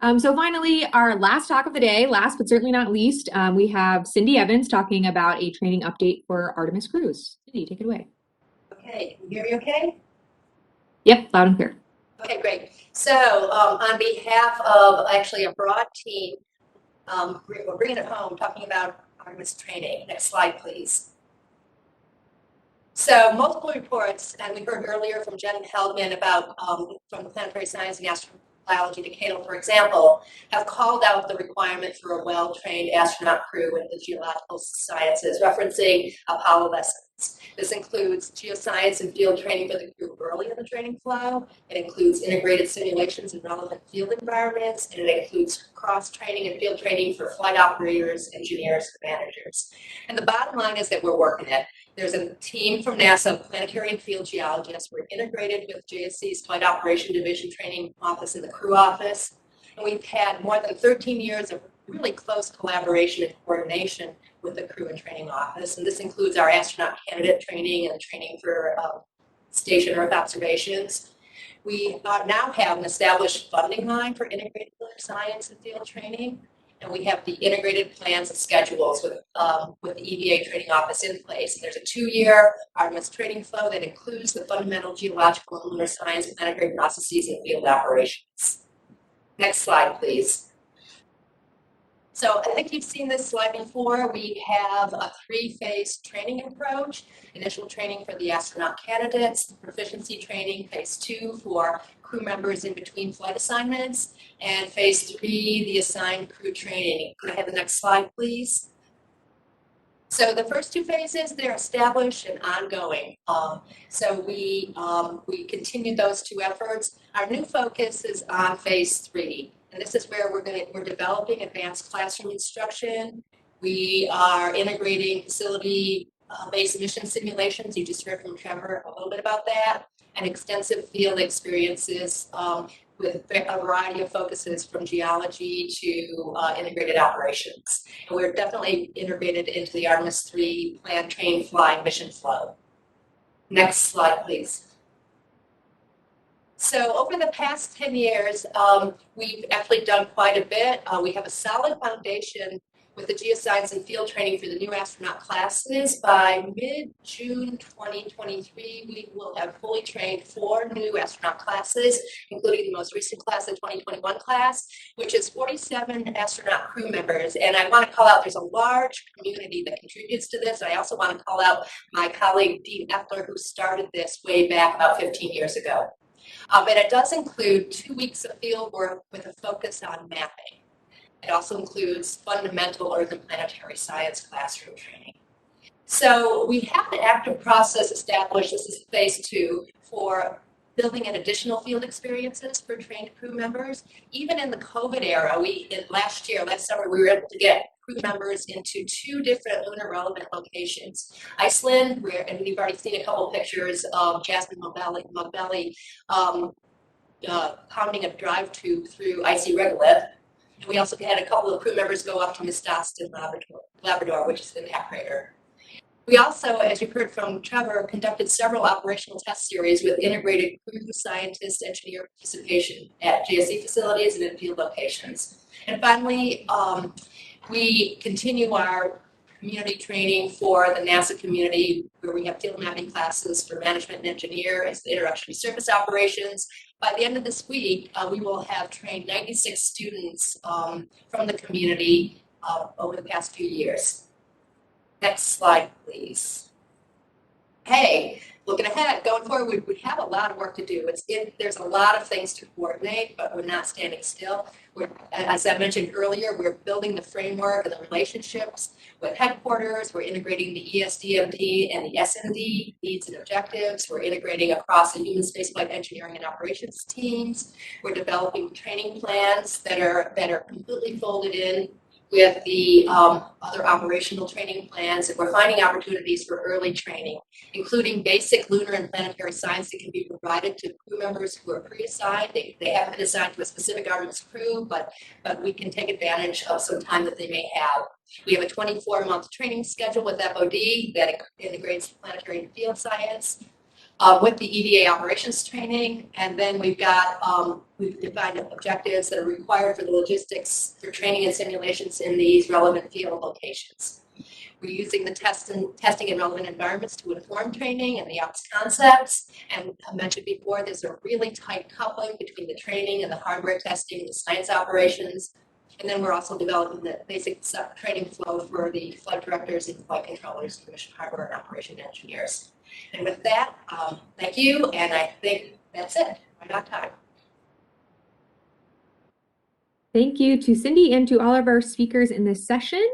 So finally, our last talk of the day, last but certainly not least, we have Cindy Evans talking about a training update for Artemis cruise. Cindy, take it away. Okay, can you hear me okay? Yep, loud and clear. Okay, great. So on behalf of actually a broad team, we're bringing it home talking about Artemis training. Next slide, please. So multiple reports, and we heard earlier from Jen Heldman about from the Planetary Science and Astrobiology Decadal, for example, have called out the requirement for a well-trained astronaut crew in the geological sciences, referencing Apollo lessons. This includes geoscience and field training for the crew early in the training flow. It includes integrated simulations in relevant field environments, and it includes cross-training and field training for flight operators, engineers, and managers. And the bottom line is that we're working it. There's a team from NASA, planetary and field geologists. We're integrated with JSC's Flight Operation Division Training Office and the Crew Office. And we've had more than 13 years of really close collaboration and coordination with the Crew and Training Office. And this includes our astronaut candidate training and training for station Earth observations. We now have an established funding line for integrated science and field training. And we have the integrated plans and schedules with the EVA training office in place. And there's a 2-year Artemis training flow that includes the fundamental geological and lunar science, planetary processes, and field operations. Next slide, please. So I think you've seen this slide before. We have a 3-phase training approach. Initial training for the astronaut candidates, proficiency training, phase 2 for crew members in between flight assignments, and phase 3, the assigned crew training. Could I have the next slide, please? So the first 2 phases, they're established and ongoing. So we continued those 2 efforts. Our new focus is on phase 3. And this is where we're developing advanced classroom instruction. We are integrating facility-based mission simulations. You just heard from Trevor a little bit about that, and extensive field experiences with a variety of focuses from geology to integrated operations. And we're definitely integrated into the Artemis 3 plan, train, fly mission flow. Next slide, please. So over the past 10 years, we've actually done quite a bit. We have a solid foundation with the geoscience and field training for the new astronaut classes. By mid-June 2023, we will have fully trained 4 new astronaut classes, including the most recent class, the 2021 class, which is 47 astronaut crew members. And I want to call out, there's a large community that contributes to this. I also want to call out my colleague, Dean Epler, who started this way back about 15 years ago. And it does include 2 weeks of field work with a focus on mapping. It also includes fundamental Earth and planetary science classroom training. So we have an active process established, this is phase 2, for building in additional field experiences for trained crew members. Even in the COVID era, last summer, we were able to get crew members into 2 different lunar relevant locations. Iceland, and we've already seen a couple pictures of Jasmine Mugbelly pounding a drive tube through icy regolith. And we also had a couple of crew members go up to Mistastin, Labrador, which is the Cap Crater. We also, as you heard from Trevor, conducted several operational test series with integrated crew, scientist, engineer participation at GSE facilities and in field locations. And finally, we continue our community training for the NASA community, where we have field mapping classes for management and engineers, the introduction to surface operations. By the end of this week, we will have trained 96 students from the community over the past few years. Next slide, please. Hey, looking ahead, going forward, we have a lot of work to do. There's a lot of things to coordinate, but we're not standing still. As I mentioned earlier, we're building the framework and the relationships with headquarters. We're integrating the ESDMD and the SND needs and objectives. We're integrating across the human spaceflight engineering and operations teams. We're developing training plans that are completely folded in with the other operational training plans, and we're finding opportunities for early training, including basic lunar and planetary science that can be provided to crew members who are pre-assigned. They haven't been assigned to a specific Artemis crew, but we can take advantage of some time that they may have. We have a 24-month training schedule with FOD that integrates planetary and field science. with the EDA operations training. And then we've defined objectives that are required for the logistics for training and simulations in these relevant field locations. We're using the testing in relevant environments to inform training and the ops concepts. And I mentioned before, there's a really tight coupling between the training and the hardware testing, the science operations. And then we're also developing the basic training flow for the flight directors and flight controllers, mission hardware and operation engineers. And with that, thank you. And I think that's it. Right on time. Thank you to Cindy and to all of our speakers in this session.